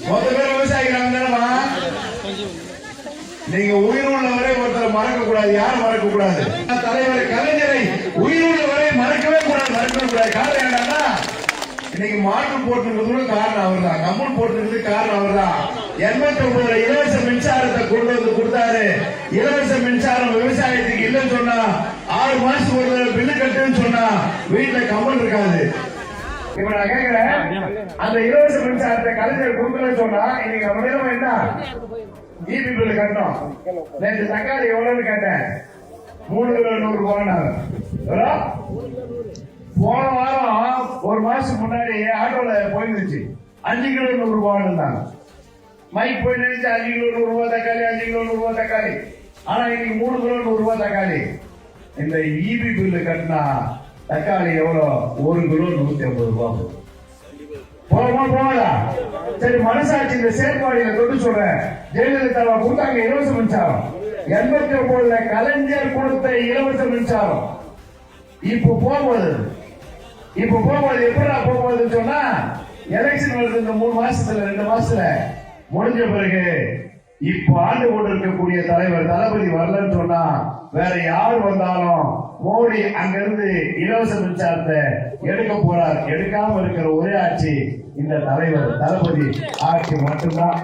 மொத்த பேர் விவசாயிகள் தானமா? நீங்க உயிர் உள்ளவரை ஒருத்தர் மறக்க கூடாது. யாரும் மறக்க கூடாது. தலைவர் கலைஞரை உயிர் உள்ளவரை மறக்கவே கூடாது. காரணம் என்னன்னா, இன்னைக்கு மாற்று போட்டிருக்கிறது காரணம் அவர் தான். கம்மல் போட்டிருக்கிறது காரணம் அவர் தான். 89 இலவச மின்சாரத்தை கொண்டு வந்து கொடுத்தாரு. இலவச மின்சாரம் விவசாயத்துக்கு இல்லைன்னு சொன்னா 6 மாசத்துக்கு ஒரு பில்லு கட்டுன்னு சொன்னா வீட்டுல கம்மல் இருக்காது. இப்ப நான் கேட்கிறேன், அந்த இலவச மின்சாரத்தை கலைஞர் கொடுக்கலன்னு சொன்னா இன்னைக்கு நம்ம நிலைமை என்ன? ஈபி பில்லு கட்டணும். நேற்று தக்காளி எவ்வளவுன்னு கேட்டேன், 3 கிலோ 100 ரூபாய். போன வாரம் ஒரு மாசம் முன்னாடி ஆட்டோல போயிருந்துச்சு, 5 கிலோ 100 ரூபாய். மைக் போயிருந்துச்சு 5 கிலோ 100 ரூபாய் தக்காளி, 5 கிலோ 100 ரூபாய் தக்காளி. ஆனா இன்னைக்கு 3 கிலோ 100 ரூபாய் தக்காளி. இந்த ஈபி பில்லு கட்டினா தக்காளி எவ்வளவு? 1 கிலோ 150 ரூபாய். போகமா போகலா? சரி, மனசாட்சி இந்த செயற்பாடுகளை தொட்டு சொல்றேன். ஜெயலலிதா கொடுத்தாங்க இலவச மின்சாரம். 89 கலைஞர் கொடுத்த இலவச மின்சாரம் இப்ப போகும்போது எப்படா போகும்போதுன்னு சொன்னா, எலெக்ஷன் வருது இந்த 3 மாசத்துல 2 மாசத்துல முடிஞ்ச பிறகு இப்ப ஆண்டு கொண்டு இருக்கக்கூடிய தலைவர் தளபதி வரலன்னு சொன்னா வேற யார் வந்தாலும் மோடி அங்கிருந்து இலவச மின்சாரத்தை எடுக்க போறார். எடுக்காம இருக்கிற ஒரே ஆட்சி இந்த தலைவர் தளபதி ஆட்சி மட்டும்தான்.